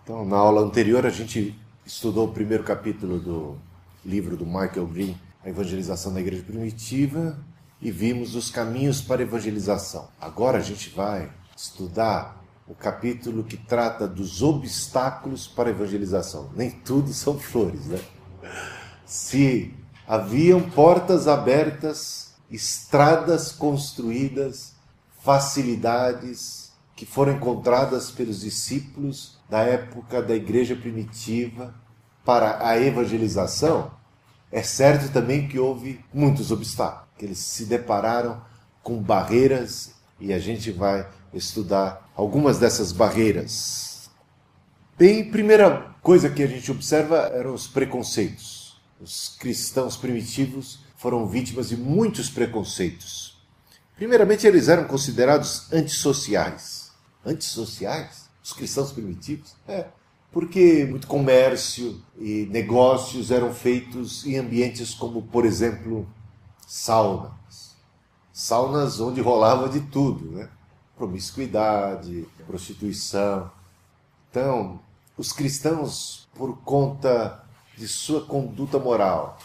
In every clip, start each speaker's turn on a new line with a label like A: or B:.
A: Então, na aula anterior, a gente estudou o primeiro capítulo do livro do Michael Green, A Evangelização da Igreja Primitiva, e vimos os caminhos para a evangelização. Agora a gente vai estudar o capítulo que trata dos obstáculos para a evangelização. Nem tudo são flores, né? Se haviam portas abertas, estradas construídas, facilidades que foram encontradas pelos discípulos da época da igreja primitiva para a evangelização, é certo também que houve muitos obstáculos, que eles se depararam com barreiras, e a gente vai estudar algumas dessas barreiras. Bem, primeira coisa que a gente observa eram os preconceitos. Os cristãos primitivos foram vítimas de muitos preconceitos. Primeiramente, eles eram considerados antissociais. Antissociais? Os cristãos primitivos? Porque muito comércio e negócios eram feitos em ambientes como, por exemplo, saunas. Saunas onde rolava de tudo, né? Promiscuidade, prostituição. Então, os cristãos, por conta de sua conduta moral,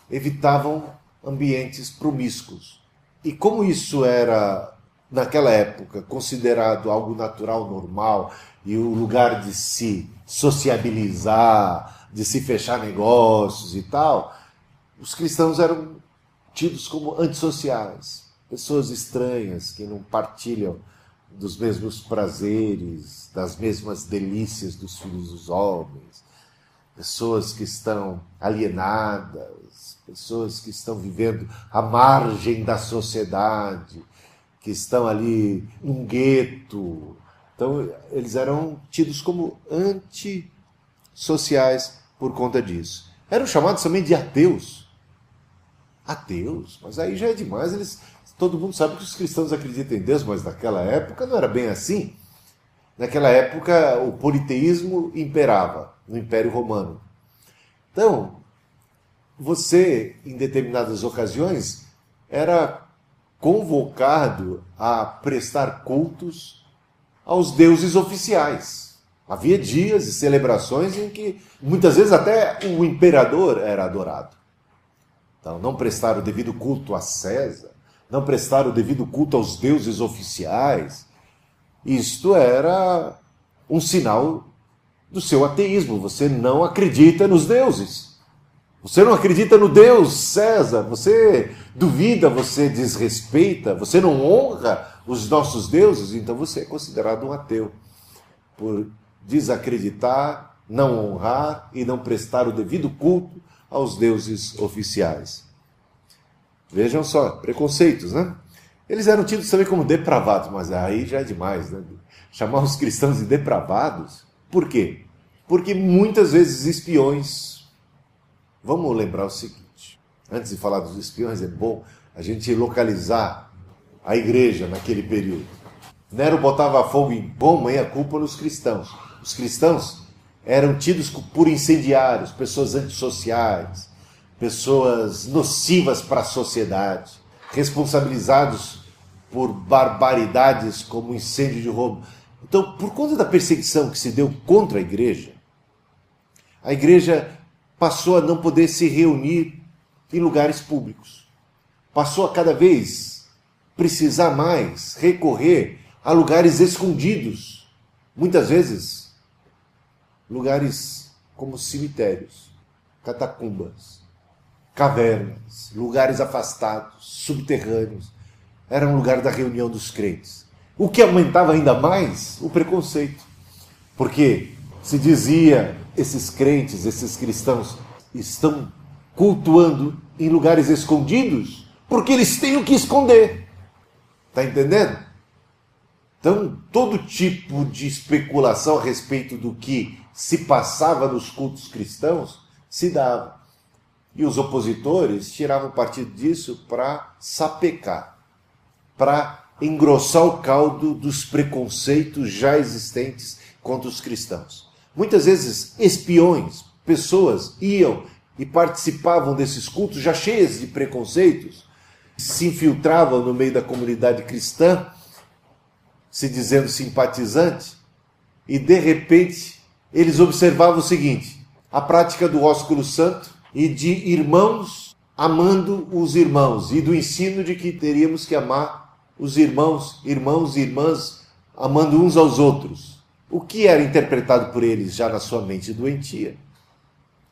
A: evitavam ambientes promíscuos. E como isso era, naquela época, considerado algo natural, normal, e o lugar de se sociabilizar, de se fechar negócios e tal, os cristãos eram tidos como antissociais, pessoas estranhas que não partilham dos mesmos prazeres, das mesmas delícias dos filhos dos homens, pessoas que estão alienadas, pessoas que estão vivendo à margem da sociedade, que estão ali num gueto. Então, eles eram tidos como antissociais por conta disso. Eram chamados também de ateus. Ateus? Mas aí já é demais. Todo mundo sabe que os cristãos acreditam em Deus, mas naquela época não era bem assim. Naquela época, o politeísmo imperava no Império Romano. Então, você, em determinadas ocasiões, era convocado a prestar cultos aos deuses oficiais. Havia dias e celebrações em que, muitas vezes, até o imperador era adorado. Então, não prestar o devido culto a César, não prestar o devido culto aos deuses oficiais, isto era um sinal do seu ateísmo. Você não acredita nos deuses. Você não acredita no Deus César. Você duvida, você desrespeita, você não honra os nossos deuses. Então você é considerado um ateu por desacreditar, não honrar e não prestar o devido culto aos deuses oficiais. Vejam só, preconceitos, né? Eles eram tidos também como depravados, mas aí já é demais, né? Chamar os cristãos de depravados. Por quê? Porque muitas vezes espiões... Vamos lembrar o seguinte, antes de falar dos espiões, é bom a gente localizar a igreja naquele período. Nero botava fogo em Roma e a culpa nos cristãos. Os cristãos eram tidos por incendiários, pessoas antissociais, pessoas nocivas para a sociedade, responsabilizados por barbaridades como o incêndio de Roma. Então, por conta da perseguição que se deu contra a igreja passou a não poder se reunir em lugares públicos. Passou a cada vez precisar mais recorrer a lugares escondidos. Muitas vezes, lugares como cemitérios, catacumbas, cavernas, lugares afastados, subterrâneos. Era um lugar da reunião dos crentes. O que aumentava ainda mais o preconceito. Porque se dizia, esses crentes, esses cristãos, estão cultuando em lugares escondidos porque eles têm o que esconder. Está entendendo? Então, todo tipo de especulação a respeito do que se passava nos cultos cristãos se dava. E os opositores tiravam partido disso para sapecar, para engrossar o caldo dos preconceitos já existentes contra os cristãos. Muitas vezes, espiões, pessoas iam e participavam desses cultos já cheias de preconceitos, se infiltravam no meio da comunidade cristã, se dizendo simpatizante, e de repente eles observavam o seguinte: a prática do ósculo santo e de irmãos amando os irmãos, e do ensino de que teríamos que amar os irmãos e irmãs, amando uns aos outros. O que era interpretado por eles já na sua mente doentia,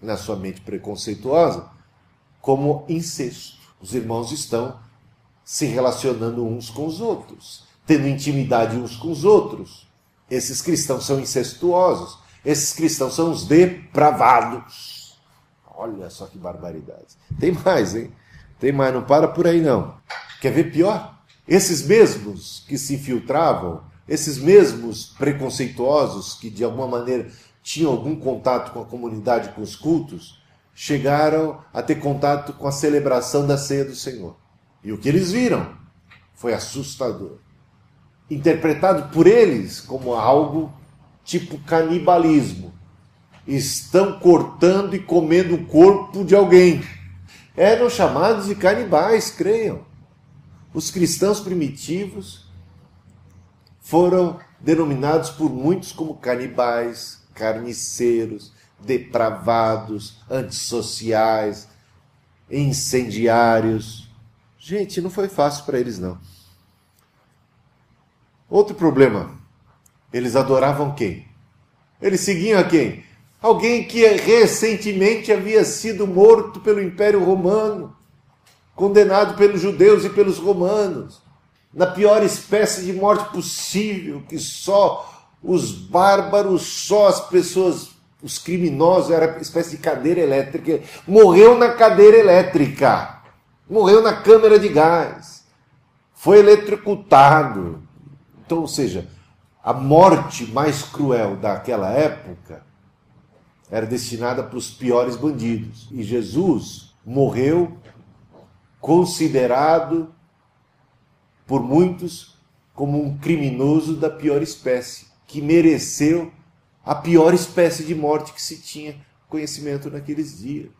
A: na sua mente preconceituosa, como incesto. Os irmãos estão se relacionando uns com os outros, tendo intimidade uns com os outros. Esses cristãos são incestuosos. Esses cristãos são os depravados. Olha só que barbaridade. Tem mais, hein? Tem mais, não para por aí não. Quer ver pior? Esses mesmos que se infiltravam, esses mesmos preconceituosos que de alguma maneira tinham algum contato com a comunidade, com os cultos, chegaram a ter contato com a celebração da ceia do Senhor. E o que eles viram foi assustador. Interpretado por eles como algo tipo canibalismo. Estão cortando e comendo o corpo de alguém. Eram chamados de canibais, creiam. Os cristãos primitivos foram denominados por muitos como canibais, carniceiros, depravados, antissociais, incendiários. Gente, não foi fácil para eles, não. Outro problema, eles adoravam quem? Eles seguiam a quem? Alguém que recentemente havia sido morto pelo Império Romano, condenado pelos judeus e pelos romanos, na pior espécie de morte possível, que só os bárbaros, só as pessoas, os criminosos, era uma espécie de cadeira elétrica. Morreu na cadeira elétrica, morreu na câmara de gás, foi eletrocutado. Então, ou seja, a morte mais cruel daquela época era destinada para os piores bandidos. E Jesus morreu considerado por muitos como um criminoso da pior espécie, que mereceu a pior espécie de morte que se tinha conhecimento naqueles dias.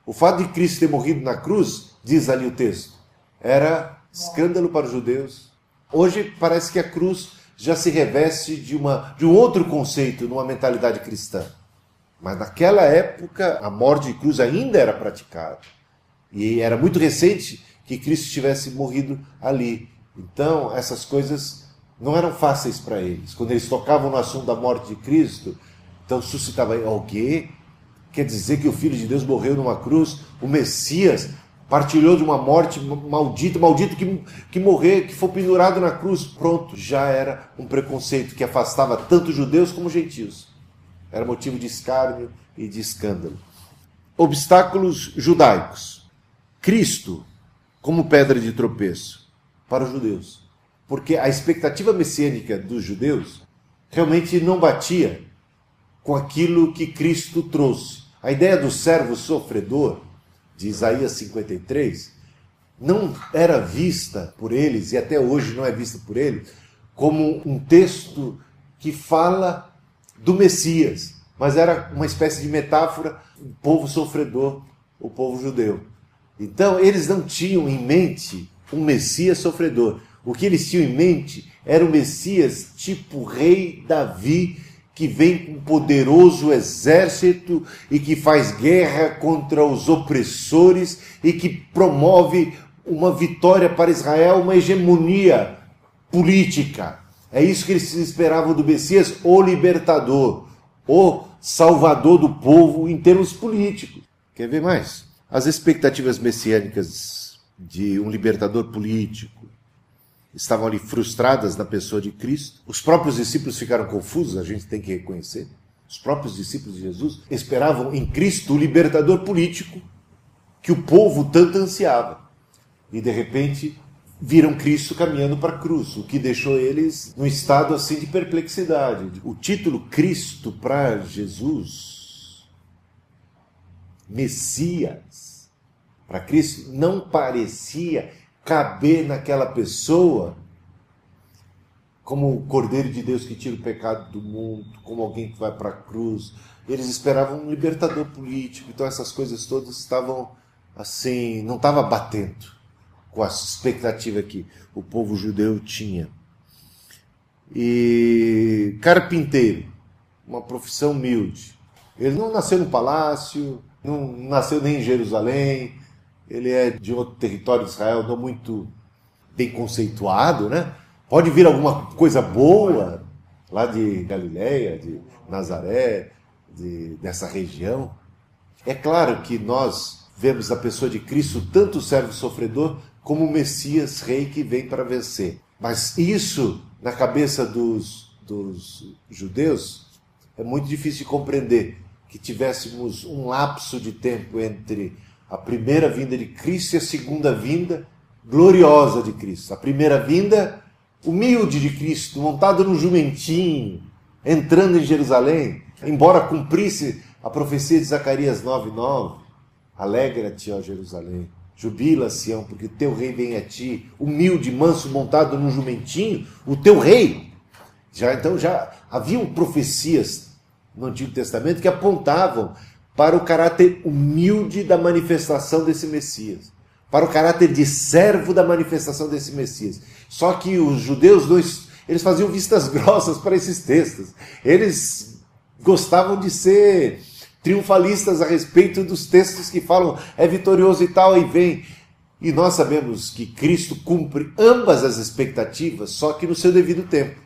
A: O fato de Cristo ter morrido na cruz, diz ali o texto, era escândalo para os judeus. Hoje parece que a cruz já se reveste de um outro conceito numa mentalidade cristã. Mas naquela época a morte de cruz ainda era praticada. E era muito recente que Cristo tivesse morrido ali. Então essas coisas não eram fáceis para eles. Quando eles tocavam no assunto da morte de Cristo, então suscitava alguém. Quer dizer que o Filho de Deus morreu numa cruz, o Messias partilhou de uma morte maldito que morrer, que for pendurado na cruz. Pronto, já era um preconceito que afastava tanto judeus como gentios. Era motivo de escárnio e de escândalo. Obstáculos judaicos. Cristo como pedra de tropeço para os judeus. Porque a expectativa messiânica dos judeus realmente não batia com aquilo que Cristo trouxe. A ideia do servo sofredor, de Isaías 53, não era vista por eles, e até hoje não é vista por eles, como um texto que fala do Messias, mas era uma espécie de metáfora do povo sofredor, o povo judeu. Então, eles não tinham em mente um Messias sofredor. O que eles tinham em mente era um Messias tipo rei Davi, que vem com um poderoso exército e que faz guerra contra os opressores e que promove uma vitória para Israel, uma hegemonia política. É isso que eles esperavam do Messias, o libertador, o salvador do povo em termos políticos. Quer ver mais? As expectativas messiânicas de um libertador político estavam ali frustradas na pessoa de Cristo. Os próprios discípulos ficaram confusos, a gente tem que reconhecer. Os próprios discípulos de Jesus esperavam em Cristo o libertador político que o povo tanto ansiava. E de repente viram Cristo caminhando para a cruz, o que deixou eles num estado assim de perplexidade. O título Cristo para Jesus, Messias, para Cristo, não parecia caber naquela pessoa como o Cordeiro de Deus que tira o pecado do mundo, como alguém que vai para a cruz. Eles esperavam um libertador político, então essas coisas todas estavam assim, não estava batendo com a expectativa que o povo judeu tinha. E carpinteiro, uma profissão humilde. Ele não nasceu no palácio, não nasceu nem em Jerusalém, ele é de outro território de Israel, não muito bem conceituado, né? Pode vir alguma coisa boa lá de Galileia, de Nazaré, dessa região. É claro que nós vemos a pessoa de Cristo tanto o servo sofredor como o Messias rei que vem para vencer. Mas isso, na cabeça dos judeus, é muito difícil de compreender, que tivéssemos um lapso de tempo entre a primeira vinda de Cristo e a segunda vinda gloriosa de Cristo. A primeira vinda humilde de Cristo, montado num jumentinho, entrando em Jerusalém, embora cumprisse a profecia de Zacarias 9:9. Alegra-te, ó Jerusalém, jubila, Sião, porque teu rei vem a ti, humilde, manso, montado num jumentinho, o teu rei. Então já haviam profecias no Antigo Testamento que apontavam para o caráter humilde da manifestação desse Messias, para o caráter de servo da manifestação desse Messias. Só que os judeus, eles faziam vistas grossas para esses textos. Eles gostavam de ser triunfalistas a respeito dos textos que falam é vitorioso e tal, e vem. E nós sabemos que Cristo cumpre ambas as expectativas, só que no seu devido tempo.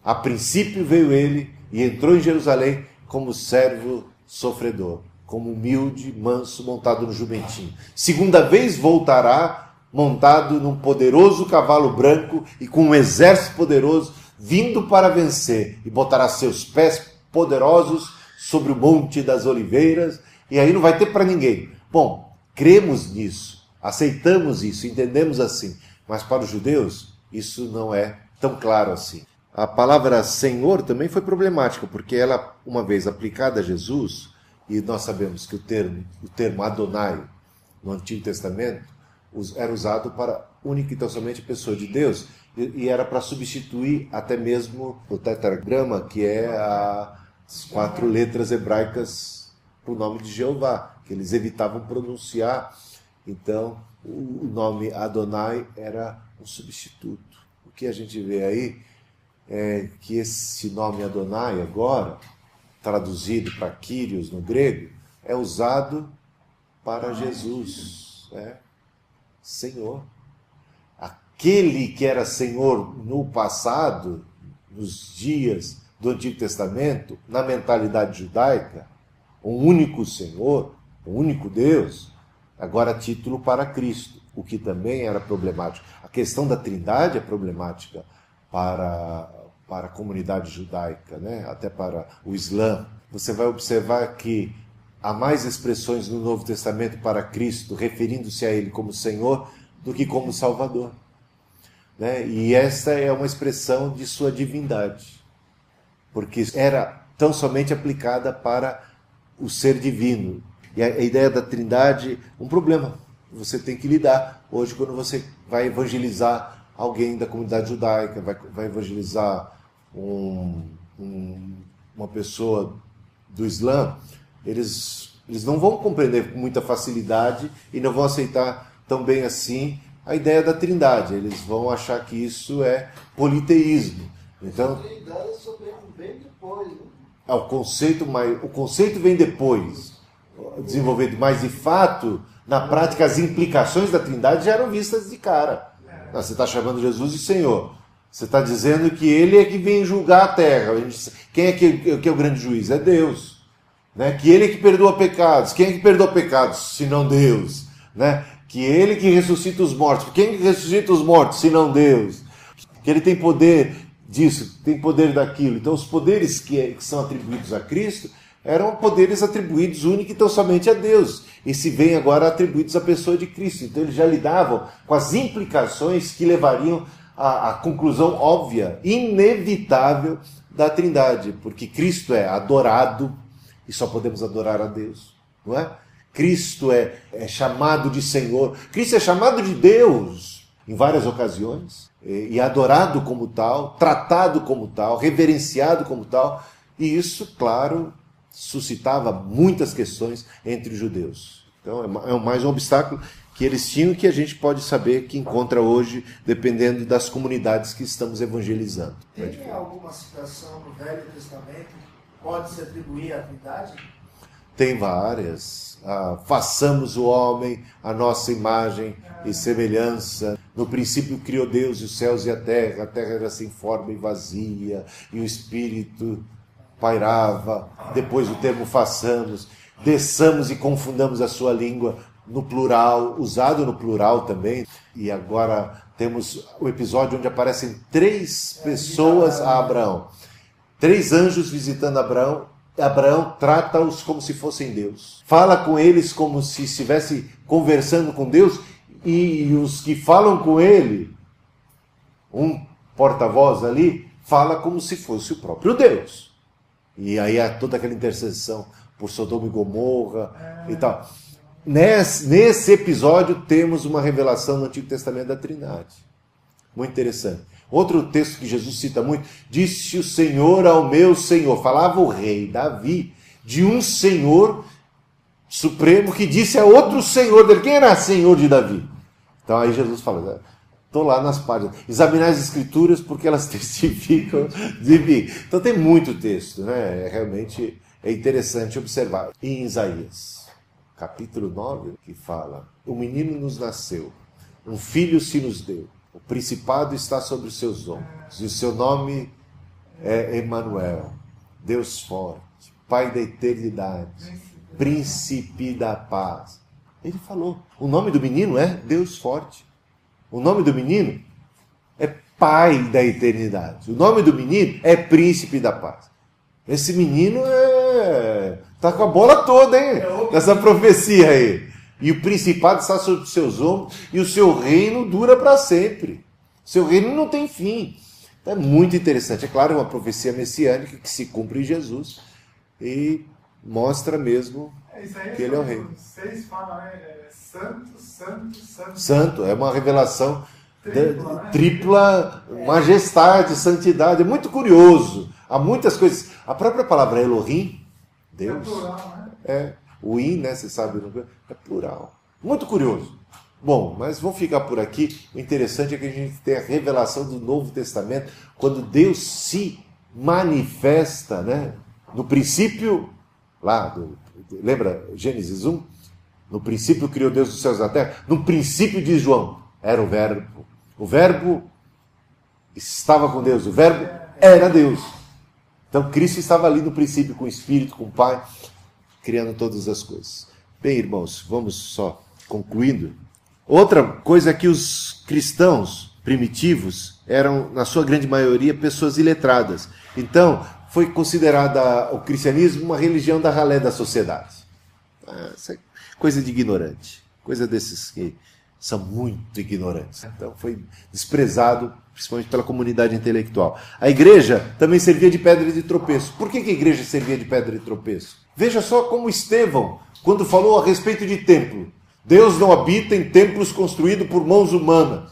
A: A princípio veio ele e entrou em Jerusalém como servo sofredor, como humilde, manso, montado no jumentinho. Segunda vez voltará montado num poderoso cavalo branco e com um exército poderoso, vindo para vencer, e botará seus pés poderosos sobre o Monte das Oliveiras, e aí não vai ter para ninguém. Bom, cremos nisso, aceitamos isso, entendemos assim, mas para os judeus isso não é tão claro assim. A palavra Senhor também foi problemática, porque ela, uma vez aplicada a Jesus, e nós sabemos que o termo Adonai, no Antigo Testamento, era usado para única e tão somente a pessoa de Deus, e era para substituir até mesmo o tetragrama, que é as 4 letras hebraicas para o nome de Jeová, que eles evitavam pronunciar. Então, o nome Adonai era um substituto. O que a gente vê aí é que esse nome Adonai agora, traduzido para Kyrios no grego, é usado para Jesus, Senhor. Aquele que era Senhor no passado, nos dias do Antigo Testamento, na mentalidade judaica, um único Senhor, um único Deus, agora título para Cristo, o que também era problemático. A questão da Trindade é problemática para a comunidade judaica, até para o Islã. Você vai observar que há mais expressões no Novo Testamento para Cristo, referindo-se a Ele como Senhor, do que como Salvador. E esta é uma expressão de sua divindade, porque era tão somente aplicada para o ser divino. E a ideia da Trindade, um problema, você tem que lidar. Hoje, quando você vai evangelizar alguém da comunidade judaica, vai evangelizar uma pessoa do Islã, eles não vão compreender com muita facilidade e não vão aceitar tão bem assim a ideia da Trindade. Eles vão achar que isso é politeísmo. Então, a Trindade só vem depois. O conceito vem depois, desenvolvido, mas de fato, na prática, as implicações da Trindade já eram vistas de cara. Você está chamando Jesus de Senhor. Você está dizendo que Ele é que vem julgar a terra. Quem é que é o grande juiz? É Deus. Que Ele é que perdoa pecados. Quem é que perdoa pecados, se não Deus? Que Ele que ressuscita os mortos. Quem é que ressuscita os mortos, se não Deus? Que Ele tem poder disso, tem poder daquilo. Então os poderes que são atribuídos a Cristo eram poderes atribuídos única e tão somente a Deus. E se vem agora atribuídos à pessoa de Cristo. Então eles já lidavam com as implicações que levariam à conclusão óbvia, inevitável da Trindade. Porque Cristo é adorado e só podemos adorar a Deus, não é? Cristo é chamado de Senhor. Cristo é chamado de Deus em várias ocasiões e adorado como tal, tratado como tal, reverenciado como tal. E isso, claro, suscitava muitas questões entre os judeus. Então é mais um obstáculo que eles tinham, que a gente pode saber que encontra hoje, dependendo das comunidades que estamos evangelizando.
B: Tem alguma citação no Velho Testamento pode se atribuir à Trindade?
A: Tem várias. Façamos o homem a nossa imagem e semelhança. No princípio criou Deus os céus e a terra era sem forma e vazia, e o Espírito pairava. Depois o termo façamos, desçamos e confundamos a sua língua, no plural, usado no plural também. E agora temos o episódio onde aparecem 3 pessoas a Abraão. 3 anjos visitando Abraão. Abraão trata-os como se fossem Deus. Fala com eles como se estivesse conversando com Deus, e os que falam com ele, um porta-voz ali, fala como se fosse o próprio Deus. E aí há toda aquela intercessão por Sodoma e Gomorra e tal. Nesse episódio temos uma revelação no Antigo Testamento da Trindade. Muito interessante. Outro texto que Jesus cita muito: disse o Senhor ao meu Senhor. Falava o rei Davi de um Senhor supremo que disse a outro Senhor dele. Quem era Senhor de Davi? Então aí Jesus fala, estou lá nas páginas, examinar as Escrituras porque elas testificam de mim. Então tem muito texto, né? Realmente é interessante observar. Em Isaías, capítulo 9, que fala: o menino nos nasceu, um filho se nos deu, o principado está sobre os seus ombros, e o seu nome é Emanuel, Deus forte, Pai da eternidade, Príncipe da paz. Ele falou, o nome do menino é Deus forte, o nome do menino é Pai da eternidade, o nome do menino é Príncipe da paz. Esse menino tá com a bola toda, hein? Nessa profecia aí. E o principado está sobre os seus ombros, e o seu reino dura para sempre. O seu reino não tem fim. É muito interessante. É claro, é uma profecia messiânica que se cumpre em Jesus e mostra mesmo que ele é o rei.
C: Vocês falam, né? Santo, santo, santo.
A: Santo, é uma revelação tripla majestade, santidade. É muito curioso. Há muitas coisas. A própria palavra Elohim, Deus,
C: é plural, né?
A: O in, né, você sabe, é plural. Muito curioso. Bom, mas vamos ficar por aqui. O interessante é que a gente tem a revelação do Novo Testamento, quando Deus se manifesta, né? No princípio, lembra Gênesis 1? No princípio criou Deus os céus e a terra. No princípio, diz João, era o Verbo. O Verbo estava com Deus, o Verbo era Deus. Então Cristo estava ali no princípio com o Espírito, com o Pai, criando todas as coisas. Bem, irmãos, vamos só concluindo. Outra coisa é que os cristãos primitivos eram, na sua grande maioria, pessoas iletradas. Então, foi considerada o cristianismo uma religião da ralé da sociedade. Isso é coisa de ignorante. Coisa desses que são muito ignorantes. Então, foi desprezado, principalmente pela comunidade intelectual. A igreja também servia de pedra de tropeço. Por que a igreja servia de pedra de tropeço? Veja só como Estevão, quando falou a respeito de templo, Deus não habita em templos construídos por mãos humanas.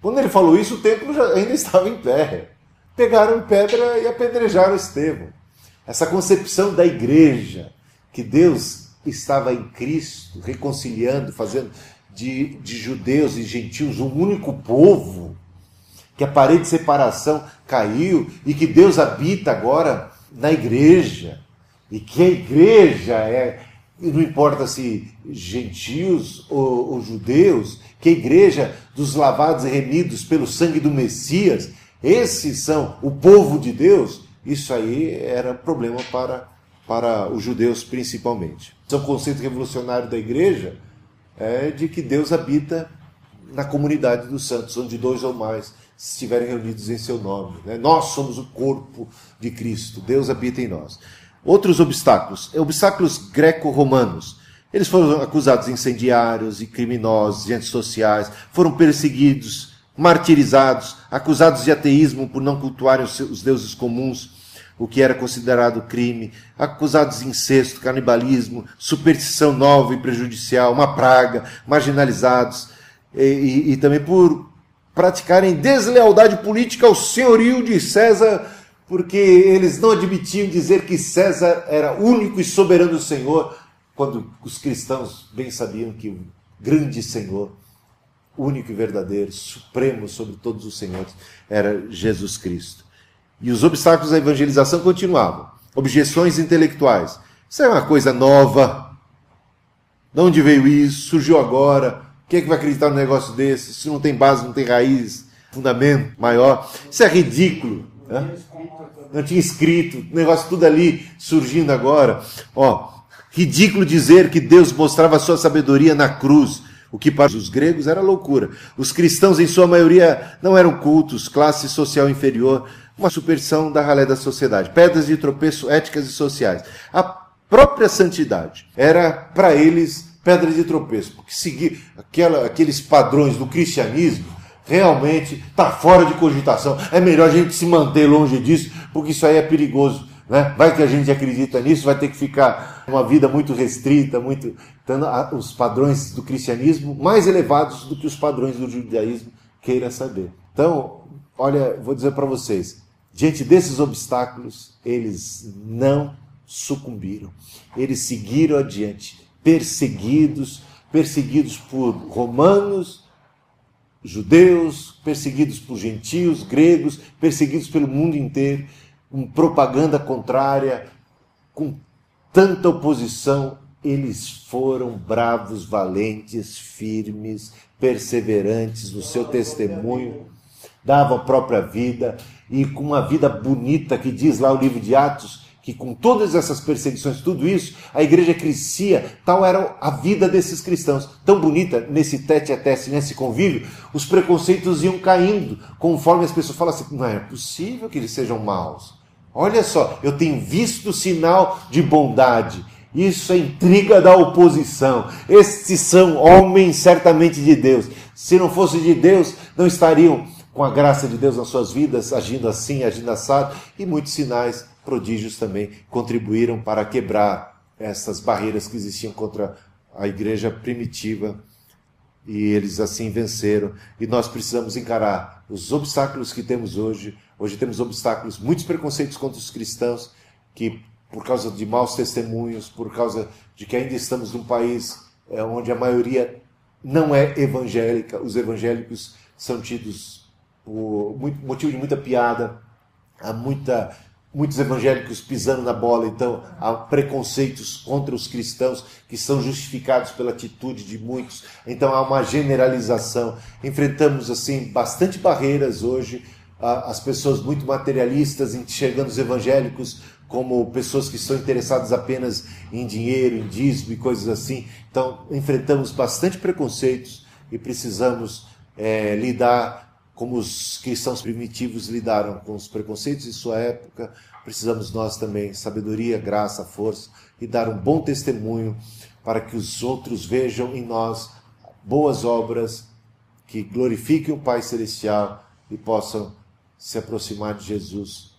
A: Quando ele falou isso, o templo ainda estava em pé. Pegaram pedra e apedrejaram Estevão. Essa concepção da igreja, que Deus estava em Cristo, reconciliando, fazendo de judeus e gentios um único povo, que a parede de separação caiu e que Deus habita agora na igreja, e que a igreja não importa se gentios ou judeus, que a igreja dos lavados e remidos pelo sangue do Messias, esses são o povo de Deus. Isso aí era problema para os judeus principalmente. O conceito revolucionário da igreja é de que Deus habita na comunidade dos santos, onde 2 ou mais estiverem reunidos em seu nome. Nós somos o corpo de Cristo, Deus habita em nós. Outros obstáculos greco-romanos. Eles foram acusados de incendiários e criminosos e antissociais, foram perseguidos, martirizados, acusados de ateísmo por não cultuarem os deuses comuns, o que era considerado crime, acusados de incesto, canibalismo, superstição nova e prejudicial, uma praga, marginalizados, e também por praticarem deslealdade política ao senhorio de César, porque eles não admitiam dizer que César era único e soberano Senhor, quando os cristãos bem sabiam que o grande Senhor, único e verdadeiro, supremo sobre todos os senhores, era Jesus Cristo. E os obstáculos à evangelização continuavam. objeções intelectuais. Isso é uma coisa nova. De onde veio isso? Surgiu agora. Quem é que vai acreditar num negócio desse? Isso não tem base, não tem raiz, fundamento maior. Isso é ridículo. Né? Não tinha escrito, o negócio tudo ali surgindo agora. Ridículo dizer que Deus mostrava a sua sabedoria na cruz, o que para os gregos era loucura. Os cristãos, em sua maioria, não eram cultos, classe social inferior, uma superstição da ralé da sociedade, pedras de tropeço éticas e sociais. A própria santidade era, para eles, pedra de tropeço, porque seguir aqueles padrões do cristianismo realmente está fora de cogitação. É melhor a gente se manter longe disso, porque isso aí é perigoso. Né? Vai que a gente acredita nisso, vai ter que ficar uma vida muito restrita, tendo os padrões do cristianismo mais elevados do que os padrões do judaísmo, queira saber. Então, olha, vou dizer para vocês, diante desses obstáculos, eles não sucumbiram. Eles seguiram adiante, perseguidos por romanos, judeus, perseguidos por gentios, gregos, perseguidos pelo mundo inteiro, com propaganda contrária, com tanta oposição, eles foram bravos, valentes, firmes, perseverantes no seu testemunho, davam a própria vida, e com uma vida bonita, que diz lá o livro de Atos, que com todas essas perseguições, tudo isso, a igreja crescia, tal era a vida desses cristãos. Tão bonita, nesse tete-a-tete, nesse convívio, os preconceitos iam caindo, conforme as pessoas falam assim, não é possível que eles sejam maus. Olha só, eu tenho visto sinal de bondade. Isso é intriga da oposição. Estes são homens certamente de Deus. Se não fosse de Deus, não estariam com a graça de Deus nas suas vidas, agindo assim, agindo assado, e muitos sinais, prodígios também contribuíram para quebrar essas barreiras que existiam contra a igreja primitiva, e eles assim venceram. E nós precisamos encarar os obstáculos que temos hoje. Hoje temos obstáculos, muitos preconceitos contra os cristãos, que por causa de maus testemunhos, por causa de que ainda estamos num país onde a maioria não é evangélica, os evangélicos são tidos por motivo de muita piada, há muitos evangélicos pisando na bola, então há preconceitos contra os cristãos que são justificados pela atitude de muitos, então há uma generalização. Enfrentamos assim bastante barreiras hoje, as pessoas muito materialistas enxergando os evangélicos como pessoas que estão interessadas apenas em dinheiro, em dízimo e coisas assim. Então enfrentamos bastante preconceitos e precisamos lidar como os cristãos primitivos lidaram com os preconceitos de sua época. Precisamos nós também, sabedoria, graça, força, e dar um bom testemunho para que os outros vejam em nós boas obras que glorifiquem o Pai Celestial e possam se aproximar de Jesus,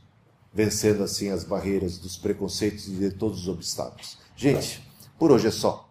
A: vencendo assim as barreiras dos preconceitos e de todos os obstáculos. Gente, por hoje é só.